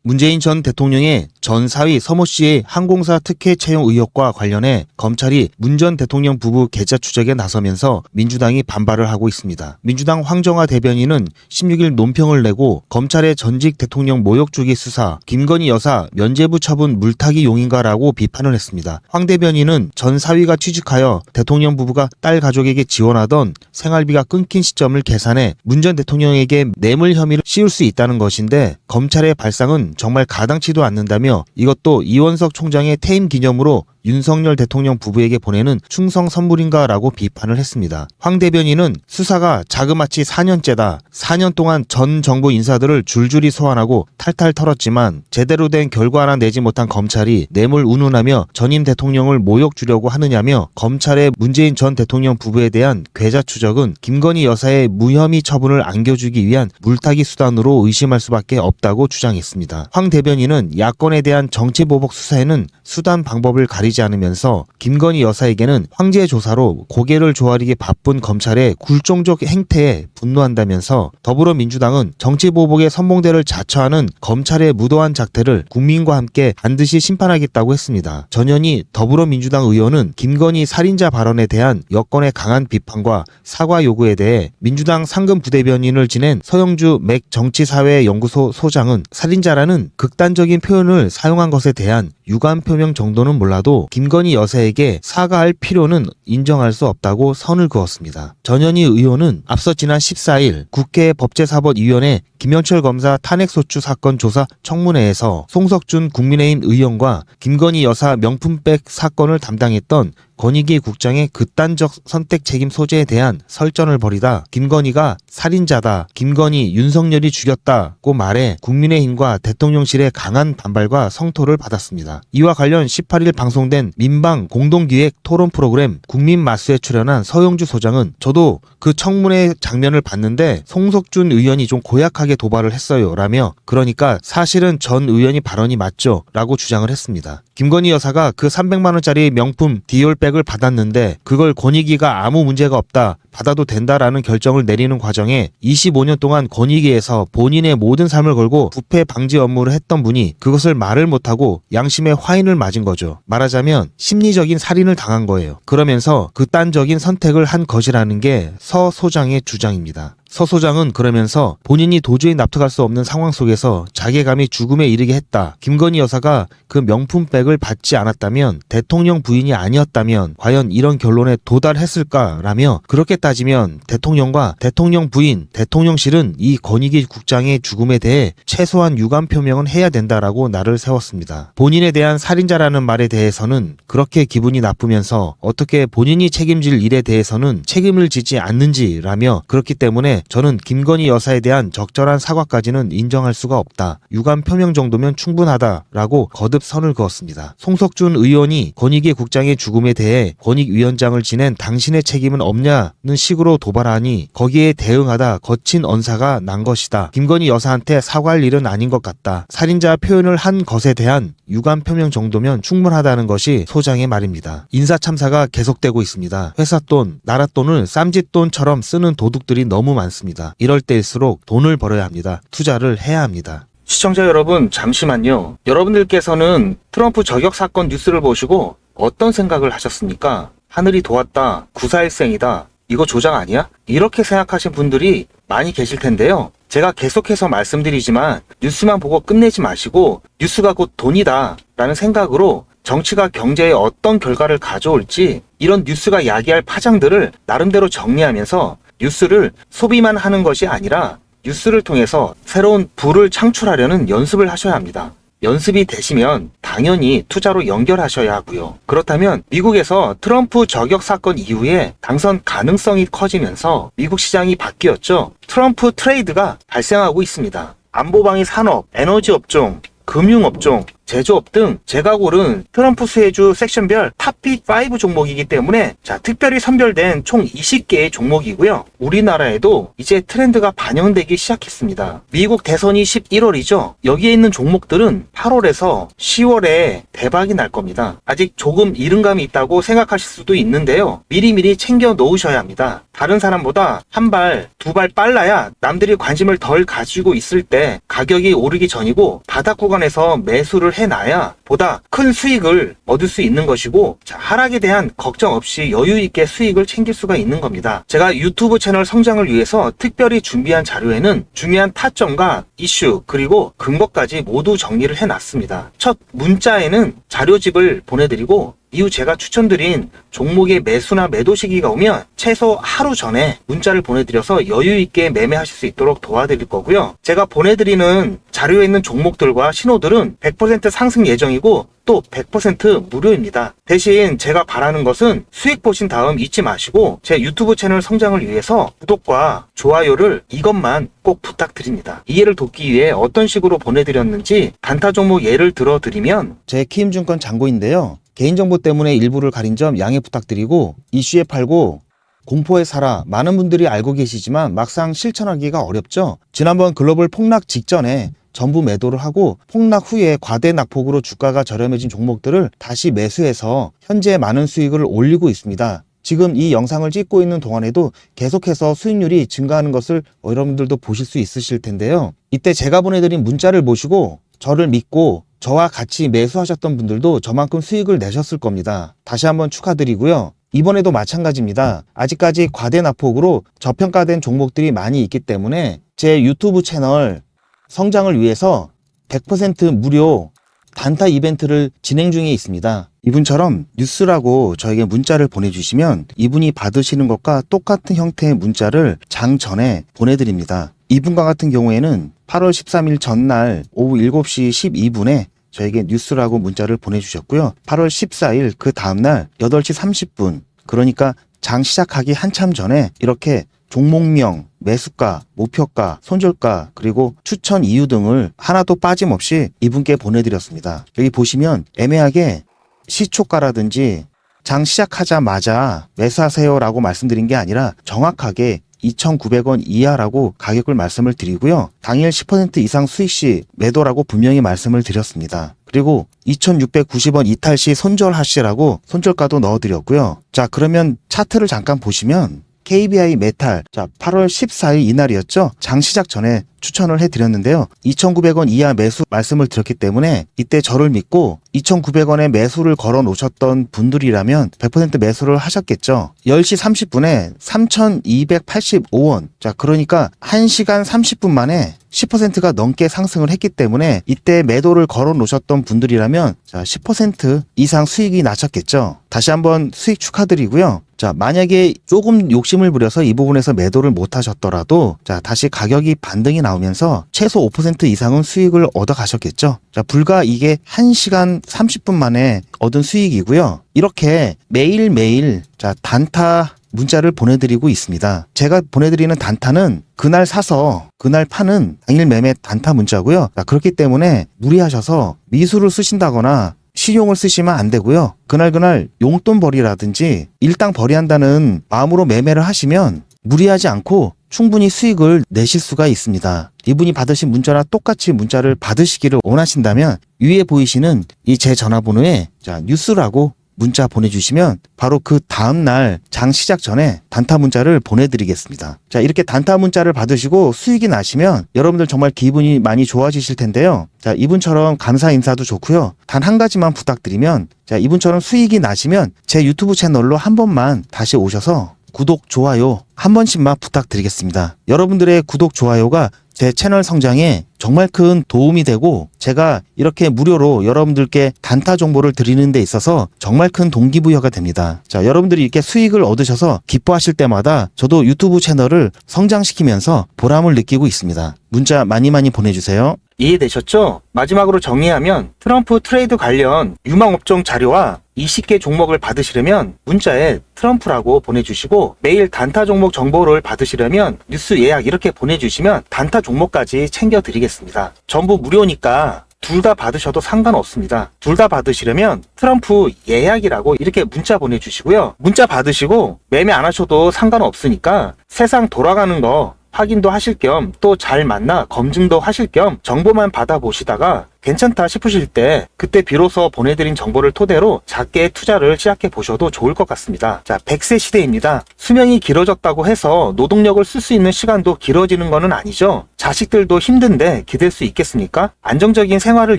문재인 전 대통령의 전 사위 서모 씨의 항공사 특혜 채용 의혹과 관련해 검찰이 문 전 대통령 부부 계좌 추적에 나서면서 민주당이 반발을 하고 있습니다. 민주당 황정화 대변인은 16일 논평을 내고 검찰의 전직 대통령 모욕 주기 수사, 김건희 여사 면죄부 처분 물타기 용인가라고 비판을 했습니다. 황 대변인은 전 사위가 취직하여 대통령 부부가 딸 가족에게 지원하던 생활비가 끊긴 시점을 계산해 문 전 대통령에게 뇌물 혐의를 씌울 수 있다는 것인데 검찰의 발상은 정말 가당치도 않는다며 이것도 이원석 총장의 퇴임 기념으로 윤석열 대통령 부부에게 보내는 충성 선물인가라고 비판을 했습니다. 황 대변인은 수사가 자그마치 4년째다. 4년 동안 전 정부 인사들을 줄줄이 소환하고 탈탈 털었지만 제대로 된 결과 하나 내지 못한 검찰이 뇌물 운운하며 전임 대통령을 모욕 주려고 하느냐며 검찰의 문재인 전 대통령 부부에 대한 계좌 추적은 김건희 여사의 무혐의 처분을 안겨주기 위한 물타기 수단으로 의심할 수밖에 없다고 주장했습니다. 황 대변인은 야권에 대한 정치보복 수사에는 수단 방법을 가리지 않으면서 김건희 여사에게는 황제 조사로 고개를 조아리기 바쁜 검찰의 굴종적 행태에 분노한다면서 더불어민주당은 정치보복의 선봉대를 자처하는 검찰의 무도한 작태를 국민과 함께 반드시 심판하겠다고 했습니다. 전현희 더불어민주당 의원은 김건희 살인자 발언에 대한 여권의 강한 비판과 사과 요구에 대해 민주당 상근 부대변인을 지낸 서영주 맥 정치사회연구소 소장은 살인자라는 극단적인 표현을 사용한 것에 대한 유감 표명 정도는 몰라도 김건희 여사에게 사과할 필요는 인정할 수 없다고 선을 그었습니다. 전현희 의원은 앞서 지난 14일 국회 법제사법위원회 김영철 검사 탄핵소추 사건 조사 청문회에서 송석준 국민의힘 의원과 김건희 여사 명품백 사건을 담당했던 권익위 국장의 극단적 선택 책임 소재에 대한 설전을 벌이다 김건희가 살인자다, 김건희, 윤석열이 죽였다고 말해 국민의힘과 대통령실의 강한 반발과 성토를 받았습니다. 이와 관련 18일 방송된 민방 공동기획 토론 프로그램 국민마수에 출연한 서영주 소장은 저도 그 청문회 장면을 봤는데 송석준 의원이 좀 고약하게 도발을 했어요 라며 그러니까 사실은 전 의원이 발언이 맞죠 라고 주장을 했습니다. 김건희 여사가 그 300만원짜리 명품 디올백을 받았는데 그걸 권익위가 아무 문제가 없다, 받아도 된다라는 결정을 내리는 과정에 25년 동안 권익위에서 본인의 모든 삶을 걸고 부패 방지 업무를 했던 분이 그것을 말을 못하고 양심의 화인을 맞은 거죠. 말하자면 심리적인 살인을 당한 거예요. 그러면서 극단적인 선택을 한 것이라는 게 서 소장의 주장입니다. 서 소장은 그러면서 본인이 도저히 납득할 수 없는 상황 속에서 자괴감이 죽음에 이르게 했다. 김건희 여사가 그 명품백을 받지 않았다면, 대통령 부인이 아니었다면 과연 이런 결론에 도달했을까라며 그렇게 따지면 대통령과 대통령 부인, 대통령실은 이 권익위 국장의 죽음에 대해 최소한 유감 표명은 해야 된다라고 날을 세웠습니다. 본인에 대한 살인자라는 말에 대해서는 그렇게 기분이 나쁘면서 어떻게 본인이 책임질 일에 대해서는 책임을 지지 않는지라며 그렇기 때문에 저는 김건희 여사에 대한 적절한 사과까지는 인정할 수가 없다. 유감 표명 정도면 충분하다라고 거듭 선을 그었습니다. 송석준 의원이 권익위 국장의 죽음에 대해 권익위원장을 지낸 당신의 책임은 없냐는 식으로 도발하니 거기에 대응하다 거친 언사가 난 것이다. 김건희 여사한테 사과할 일은 아닌 것 같다. 살인자 표현을 한 것에 대한 유감 표명 정도면 충분하다는 것이 소장의 말입니다. 인사참사가 계속되고 있습니다. 회사 돈, 나라 돈을 쌈짓돈처럼 쓰는 도둑들이 너무 많습니다. 이럴 때일수록 돈을 벌어야 합니다. 투자를 해야 합니다. 시청자 여러분, 잠시만요. 여러분들께서는 트럼프 저격 사건 뉴스를 보시고 어떤 생각을 하셨습니까? 하늘이 도왔다, 구사일생이다, 이거 조작 아니야? 이렇게 생각하신 분들이 많이 계실 텐데요. 제가 계속해서 말씀드리지만 뉴스만 보고 끝내지 마시고 뉴스가 곧 돈이다 라는 생각으로 정치가 경제에 어떤 결과를 가져올지 이런 뉴스가 야기할 파장들을 나름대로 정리하면서 뉴스를 소비만 하는 것이 아니라 뉴스를 통해서 새로운 부를 창출하려는 연습을 하셔야 합니다. 연습이 되시면 당연히 투자로 연결하셔야 하고요. 그렇다면 미국에서 트럼프 저격 사건 이후에 당선 가능성이 커지면서 미국 시장이 바뀌었죠. 트럼프 트레이드가 발생하고 있습니다. 안보방위 산업, 에너지 업종, 금융업종, 제조업 등 제가 고른 트럼프 수혜주 섹션별 탑픽 5 종목이기 때문에 특별히 선별된 총 20개의 종목이고요. 우리나라에도 이제 트렌드가 반영되기 시작했습니다. 미국 대선이 11월이죠. 여기에 있는 종목들은 8월에서 10월에 대박이 날 겁니다. 아직 조금 이른 감이 있다고 생각하실 수도 있는데요. 미리미리 챙겨 놓으셔야 합니다. 다른 사람보다 한 발, 두 발 빨라야 남들이 관심을 덜 가지고 있을 때 가격이 오르기 전이고 바닥 구간에서 매수를 해놔야 보다 큰 수익을 얻을 수 있는 것이고 하락에 대한 걱정 없이 여유 있게 수익을 챙길 수가 있는 겁니다. 제가 유튜브 채널 성장을 위해서 특별히 준비한 자료에는 중요한 타점과 이슈 그리고 근거까지 모두 정리를 해놨습니다. 첫 문자에는 자료집을 보내드리고 이후 제가 추천드린 종목의 매수나 매도 시기가 오면 최소 하루 전에 문자를 보내드려서 여유있게 매매하실 수 있도록 도와드릴 거고요. 제가 보내드리는 자료에 있는 종목들과 신호들은 100% 상승 예정이고 또 100% 무료입니다. 대신 제가 바라는 것은 수익 보신 다음 잊지 마시고 제 유튜브 채널 성장을 위해서 구독과 좋아요를 이것만 꼭 부탁드립니다. 이해를 돕기 위해 어떤 식으로 보내드렸는지 단타 종목 예를 들어드리면 제 키움증권 잔고인데요. 개인정보 때문에 일부를 가린 점 양해 부탁드리고 이슈에 팔고 공포에 살아 많은 분들이 알고 계시지만 막상 실천하기가 어렵죠. 지난번 글로벌 폭락 직전에 전부 매도를 하고 폭락 후에 과대 낙폭으로 주가가 저렴해진 종목들을 다시 매수해서 현재 많은 수익을 올리고 있습니다. 지금 이 영상을 찍고 있는 동안에도 계속해서 수익률이 증가하는 것을 여러분들도 보실 수 있으실 텐데요. 이때 제가 보내드린 문자를 보시고 저를 믿고 저와 같이 매수하셨던 분들도 저만큼 수익을 내셨을 겁니다. 다시 한번 축하드리고요. 이번에도 마찬가지입니다. 아직까지 과대 낙폭으로 저평가된 종목들이 많이 있기 때문에 제 유튜브 채널 성장을 위해서 100% 무료 단타 이벤트를 진행 중에 있습니다. 이분처럼 뉴스라고 저에게 문자를 보내주시면 이분이 받으시는 것과 똑같은 형태의 문자를 장 전에 보내드립니다. 이분과 같은 경우에는 8월 13일 전날 오후 7시 12분에 저에게 뉴스라고 문자를 보내주셨고요. 8월 14일 그 다음날 8시 30분 그러니까 장 시작하기 한참 전에 이렇게 종목명, 매수가, 목표가, 손절가 그리고 추천 이유 등을 하나도 빠짐없이 이분께 보내드렸습니다. 여기 보시면 애매하게 시초가라든지 장 시작하자마자 매수하세요 라고 말씀드린 게 아니라 정확하게 2,900원 이하라고 가격을 말씀을 드리고요. 당일 10% 이상 수익 시 매도라고 분명히 말씀을 드렸습니다. 그리고 2,690원 이탈 시 손절하시라고 손절가도 넣어드렸고요. 자, 그러면 차트를 잠깐 보시면 KBI 메탈, 8월 14일 이날이었죠. 장 시작 전에 추천을 해드렸는데요. 2,900원 이하 매수 말씀을 드렸기 때문에 이때 저를 믿고 2,900원에 매수를 걸어 놓으셨던 분들이라면 100% 매수를 하셨겠죠. 10시 30분에 3,285원. 자, 그러니까 1시간 30분 만에 10%가 넘게 상승을 했기 때문에 이때 매도를 걸어 놓으셨던 분들이라면 10% 이상 수익이 나셨겠죠. 다시 한번 수익 축하드리고요. 자, 만약에 조금 욕심을 부려서 이 부분에서 매도를 못 하셨더라도 다시 가격이 반등이 나오면서 최소 5% 이상은 수익을 얻어 가셨겠죠. 자, 불과 이게 1시간 30분 만에 얻은 수익이고요. 이렇게 매일매일 단타 문자를 보내드리고 있습니다. 제가 보내드리는 단타는 그날 사서 그날 파는 당일 매매 단타 문자고요. 그렇기 때문에 무리하셔서 미수를 쓰신다거나 실용을 쓰시면 안 되고요. 그날 용돈벌이라든지 일당 벌이한다는 마음으로 매매를 하시면 무리하지 않고 충분히 수익을 내실 수가 있습니다. 이분이 받으신 문자나 똑같이 문자를 받으시기를 원하신다면 위에 보이시는 이 제 전화번호에 뉴스라고 문자 보내주시면 바로 그 다음날 장 시작 전에 단타 문자를 보내드리겠습니다. 자, 이렇게 단타 문자를 받으시고 수익이 나시면 여러분들 정말 기분이 많이 좋아지실 텐데요. 자, 이분처럼 감사 인사도 좋고요. 단 한 가지만 부탁드리면 이분처럼 수익이 나시면 제 유튜브 채널로 한 번만 다시 오셔서 구독, 좋아요 한 번씩만 부탁드리겠습니다. 여러분들의 구독, 좋아요가 제 채널 성장에 정말 큰 도움이 되고 제가 이렇게 무료로 여러분들께 단타 정보를 드리는 데 있어서 정말 큰 동기부여가 됩니다. 자, 여러분들이 이렇게 수익을 얻으셔서 기뻐하실 때마다 저도 유튜브 채널을 성장시키면서 보람을 느끼고 있습니다. 문자 많이 보내주세요. 이해되셨죠? 마지막으로 정리하면 트럼프 트레이드 관련 유망업종 자료와 20개 종목을 받으시려면 문자에 트럼프라고 보내주시고 매일 단타 종목 정보를 받으시려면 뉴스 예약 이렇게 보내주시면 단타 종목까지 챙겨드리겠습니다. 전부 무료니까 둘 다 받으셔도 상관없습니다. 둘 다 받으시려면 트럼프 예약이라고 이렇게 문자 보내주시고요. 문자 받으시고 매매 안 하셔도 상관없으니까 세상 돌아가는 거 확인도 하실 겸 또 잘 맞나 검증도 하실 겸 정보만 받아보시다가 괜찮다 싶으실 때 그때 비로소 보내드린 정보를 토대로 작게 투자를 시작해 보셔도 좋을 것 같습니다. 자, 100세 시대입니다. 수명이 길어졌다고 해서 노동력을 쓸 수 있는 시간도 길어지는 것은 아니죠. 자식들도 힘든데 기댈 수 있겠습니까? 안정적인 생활을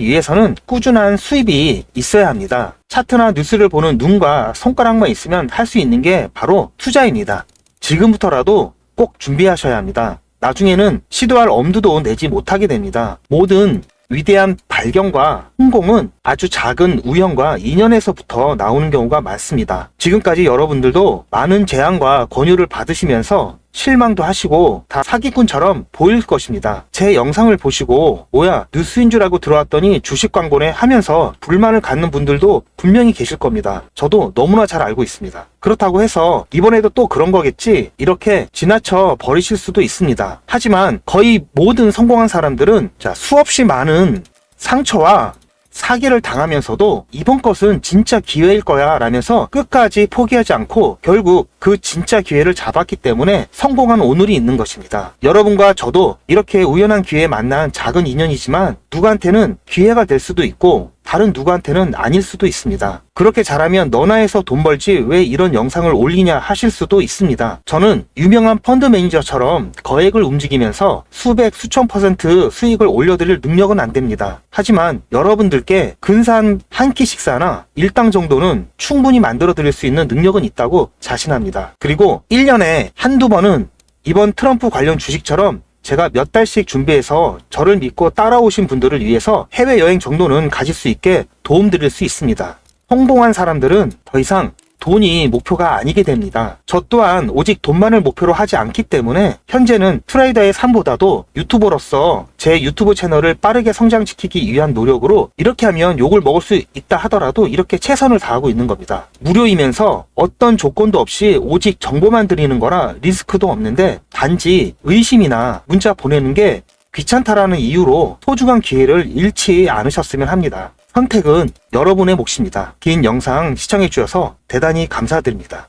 위해서는 꾸준한 수입이 있어야 합니다. 차트나 뉴스를 보는 눈과 손가락만 있으면 할 수 있는 게 바로 투자입니다. 지금부터라도 꼭 준비하셔야 합니다. 나중에는 시도할 엄두도 내지 못하게 됩니다. 모든 위대한 발견과 성공은 아주 작은 우연과 인연에서부터 나오는 경우가 많습니다. 지금까지 여러분들도 많은 제안과 권유를 받으시면서 실망도 하시고 다 사기꾼처럼 보일 것입니다. 제 영상을 보시고 뭐야 뉴스인 줄 알고 들어왔더니 주식 광고네 하면서 불만을 갖는 분들도 분명히 계실 겁니다. 저도 너무나 잘 알고 있습니다. 그렇다고 해서 이번에도 또 그런 거겠지 이렇게 지나쳐 버리실 수도 있습니다. 하지만 거의 모든 성공한 사람들은 수없이 많은 상처와 사기를 당하면서도 이번 것은 진짜 기회일 거야 라면서 끝까지 포기하지 않고 결국 그 진짜 기회를 잡았기 때문에 성공한 오늘이 있는 것입니다. 여러분과 저도 이렇게 우연한 기회에 만난 작은 인연이지만 누구한테는 기회가 될 수도 있고 다른 누구한테는 아닐 수도 있습니다. 그렇게 잘하면 너나 해서 돈 벌지 왜 이런 영상을 올리냐 하실 수도 있습니다. 저는 유명한 펀드 매니저처럼 거액을 움직이면서 수백 수천 % 수익을 올려드릴 능력은 안 됩니다. 하지만 여러분들께 근사한 한 끼 식사나 일당 정도는 충분히 만들어 드릴 수 있는 능력은 있다고 자신합니다. 그리고 1년에 한두 번은 이번 트럼프 관련 주식처럼 제가 몇 달씩 준비해서 저를 믿고 따라오신 분들을 위해서 해외여행 정도는 가질 수 있게 도움드릴 수 있습니다. 성공한 사람들은 더 이상 돈이 목표가 아니게 됩니다. 저 또한 오직 돈만을 목표로 하지 않기 때문에 현재는 트레이더의 삶보다도 유튜버로서 제 유튜브 채널을 빠르게 성장시키기 위한 노력으로 이렇게 하면 욕을 먹을 수 있다 하더라도 이렇게 최선을 다하고 있는 겁니다. 무료이면서 어떤 조건도 없이 오직 정보만 드리는 거라 리스크도 없는데 단지 의심이나 문자 보내는 게 귀찮다라는 이유로 소중한 기회를 잃지 않으셨으면 합니다. 선택은 여러분의 몫입니다. 긴 영상 시청해주셔서 대단히 감사드립니다.